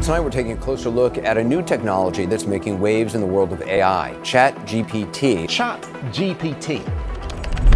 tonight we're taking a closer look at a new technology that's making waves in the world of AI, Chat GPT. Chat GPT.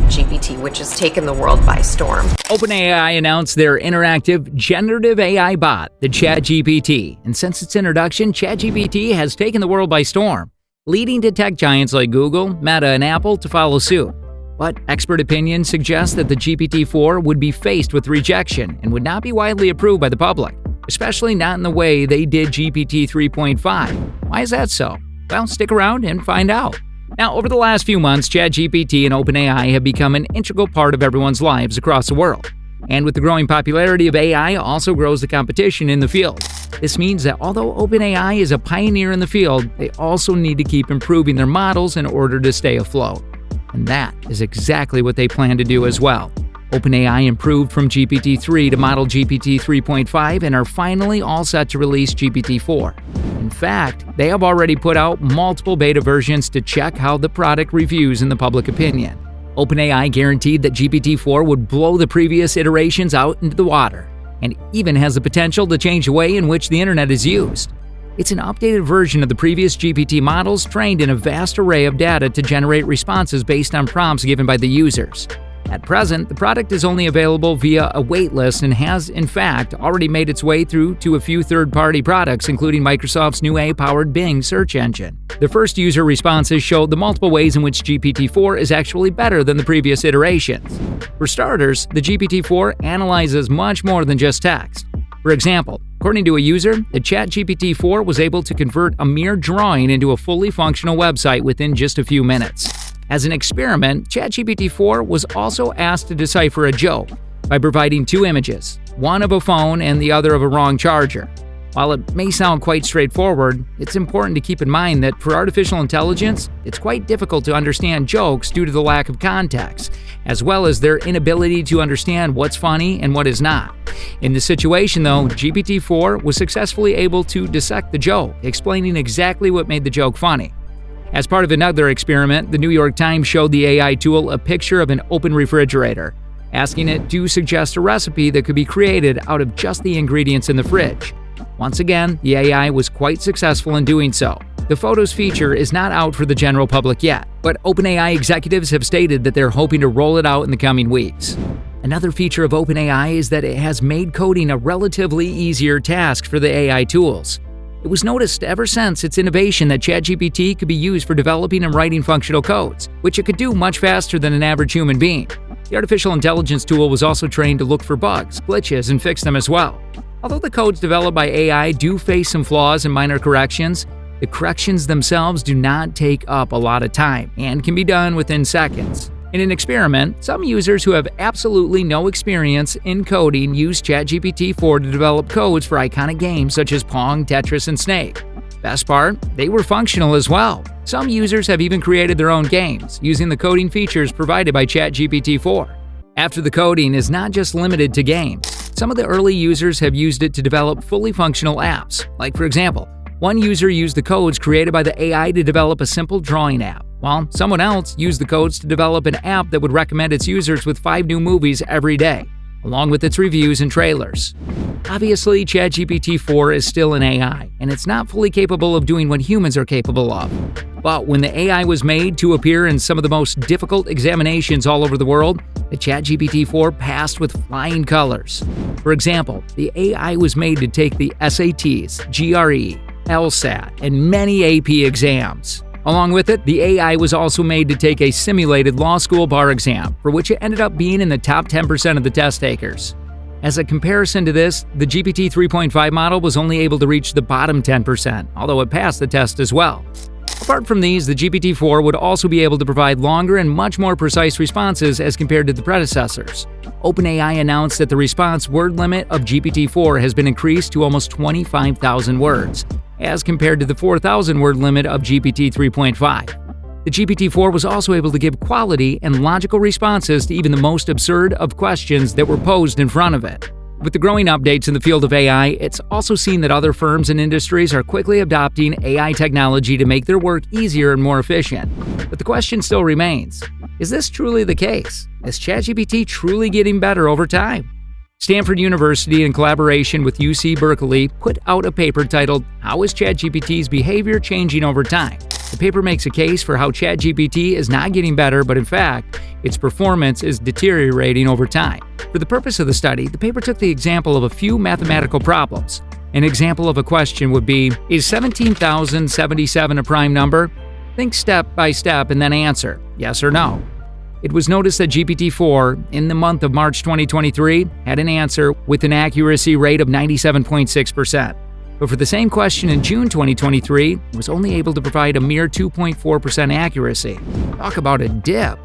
GPT, which has taken the world by storm. OpenAI announced their interactive generative AI bot, the Chat GPT. And since its introduction, Chat GPT has taken the world by storm, leading to tech giants like Google, Meta, and Apple to follow suit. But expert opinion suggests that the GPT-4 would be faced with rejection and would not be widely approved by the public, especially not in the way they did GPT 3.5. Why is that so? Well, stick around and find out. Now, over the last few months, ChatGPT and OpenAI have become an integral part of everyone's lives across the world. And with the growing popularity of AI, also grows the competition in the field. This means that although OpenAI is a pioneer in the field, they also need to keep improving their models in order to stay afloat. And that is exactly what they plan to do as well. OpenAI improved from GPT-3 to model GPT 3.5 and are finally all set to release GPT-4. In fact, they have already put out multiple beta versions to check how the product reviews in the public opinion. OpenAI guaranteed that GPT-4 would blow the previous iterations out into the water, and even has the potential to change the way in which the internet is used. It's an updated version of the previous GPT models trained in a vast array of data to generate responses based on prompts given by the users. At present, the product is only available via a waitlist and has, in fact, already made its way through to a few third-party products, including Microsoft's new AI-powered Bing search engine. The first user responses showed the multiple ways in which GPT-4 is actually better than the previous iterations. For starters, the GPT-4 analyzes much more than just text. For example, according to a user, the Chat GPT-4 was able to convert a mere drawing into a fully functional website within just a few minutes. As an experiment, ChatGPT-4 was also asked to decipher a joke by providing two images, one of a phone and the other of a wrong charger. While it may sound quite straightforward, it's important to keep in mind that for artificial intelligence, it's quite difficult to understand jokes due to the lack of context, as well as their inability to understand what's funny and what is not. In this situation, though, GPT-4 was successfully able to dissect the joke, explaining exactly what made the joke funny. As part of another experiment, the New York Times showed the AI tool a picture of an open refrigerator, asking it to suggest a recipe that could be created out of just the ingredients in the fridge. Once again, the AI was quite successful in doing so. The Photos feature is not out for the general public yet, but OpenAI executives have stated that they're hoping to roll it out in the coming weeks. Another feature of OpenAI is that it has made coding a relatively easier task for the AI tools. It was noticed ever since its innovation that ChatGPT could be used for developing and writing functional codes, which it could do much faster than an average human being. The artificial intelligence tool was also trained to look for bugs, glitches, and fix them as well. Although the codes developed by AI do face some flaws and minor corrections, the corrections themselves do not take up a lot of time and can be done within seconds. In an experiment, some users who have absolutely no experience in coding used ChatGPT-4 to develop codes for iconic games such as Pong, Tetris, and Snake. Best part, they were functional as well. Some users have even created their own games using the coding features provided by ChatGPT-4. After the coding is not just limited to games. Some of the early users have used it to develop fully functional apps. Like, for example, one user used the codes created by the AI to develop a simple drawing app, while someone else used the codes to develop an app that would recommend its users with 5 new movies every day, along with its reviews and trailers. Obviously, ChatGPT-4 is still an AI, and it's not fully capable of doing what humans are capable of. But when the AI was made to appear in some of the most difficult examinations all over the world, the ChatGPT-4 passed with flying colors. For example, the AI was made to take the SATs, GRE, LSAT, and many AP exams. Along with it, the AI was also made to take a simulated law school bar exam, for which it ended up being in the top 10% of the test takers. As a comparison to this, the GPT 3.5 model was only able to reach the bottom 10%, although it passed the test as well. Apart from these, the GPT-4 would also be able to provide longer and much more precise responses as compared to the predecessors. OpenAI announced that the response word limit of GPT-4 has been increased to almost 25,000 words, as compared to the 4,000 word limit of GPT 3.5. The GPT-4 was also able to give quality and logical responses to even the most absurd of questions that were posed in front of it. With the growing updates in the field of AI, it's also seen that other firms and industries are quickly adopting AI technology to make their work easier and more efficient. But the question still remains, is this truly the case? Is ChatGPT truly getting better over time? Stanford University, in collaboration with UC Berkeley, put out a paper titled, "How is ChatGPT's behavior changing over time?" The paper makes a case for how ChatGPT is not getting better, but in fact, its performance is deteriorating over time. For the purpose of the study, the paper took the example of a few mathematical problems. An example of a question would be, is 17,077 a prime number? Think step by step and then answer, yes or no. It was noticed that GPT-4, in the month of March 2023, had an answer with an accuracy rate of 97.6%. But for the same question in June 2023, it was only able to provide a mere 2.4% accuracy. Talk about a dip.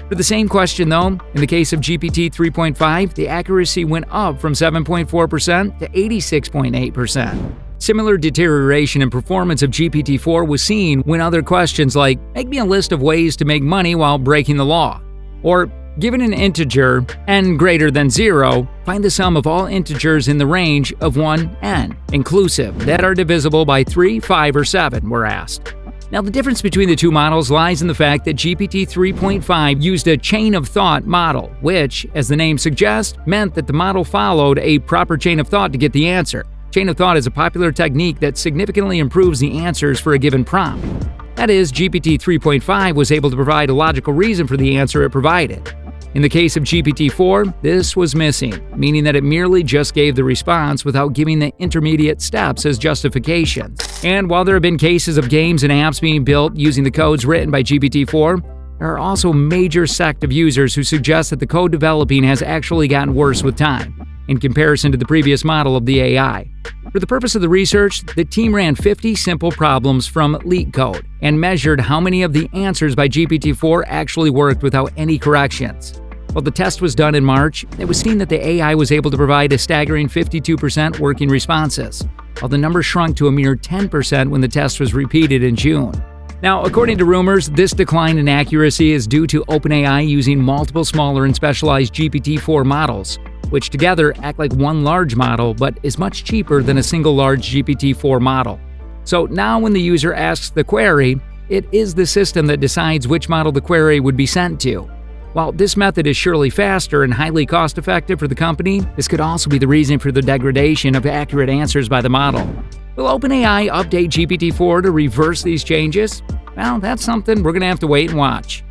For the same question, though, in the case of GPT 3.5, the accuracy went up from 7.4% to 86.8%. Similar deterioration in performance of GPT-4 was seen when other questions like, make me a list of ways to make money while breaking the law, or given an integer n greater than 0, find the sum of all integers in the range of 1, n, inclusive, that are divisible by 3, 5, or 7 were asked. Now, the difference between the two models lies in the fact that GPT 3.5 used a chain of thought model, which, as the name suggests, meant that the model followed a proper chain of thought to get the answer. Chain of thought is a popular technique that significantly improves the answers for a given prompt. That is, GPT 3.5 was able to provide a logical reason for the answer it provided. In the case of GPT-4, this was missing, meaning that it merely just gave the response without giving the intermediate steps as justifications. And while there have been cases of games and apps being built using the codes written by GPT-4, there are also a major sect of users who suggest that the code developing has actually gotten worse with time, in comparison to the previous model of the AI. For the purpose of the research, the team ran 50 simple problems from LeetCode and measured how many of the answers by GPT-4 actually worked without any corrections. While the test was done in March, it was seen that the AI was able to provide a staggering 52% working responses, while the number shrunk to a mere 10% when the test was repeated in June. Now, according to rumors, this decline in accuracy is due to OpenAI using multiple smaller and specialized GPT-4 models, which together act like one large model but is much cheaper than a single large GPT-4 model. So now when the user asks the query, it is the system that decides which model the query would be sent to. While this method is surely faster and highly cost-effective for the company, this could also be the reason for the degradation of accurate answers by the model. Will OpenAI update GPT-4 to reverse these changes? Well, that's something we're going to have to wait and watch.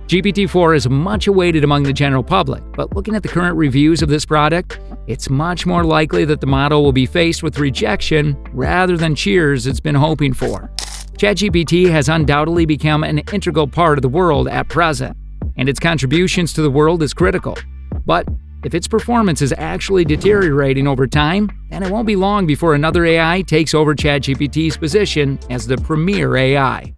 GPT-4 is much awaited among the general public, but looking at the current reviews of this product, it's much more likely that the model will be faced with rejection rather than cheers it's been hoping for. ChatGPT has undoubtedly become an integral part of the world at present, and its contributions to the world is critical. But if its performance is actually deteriorating over time, then it won't be long before another AI takes over ChatGPT's position as the premier AI.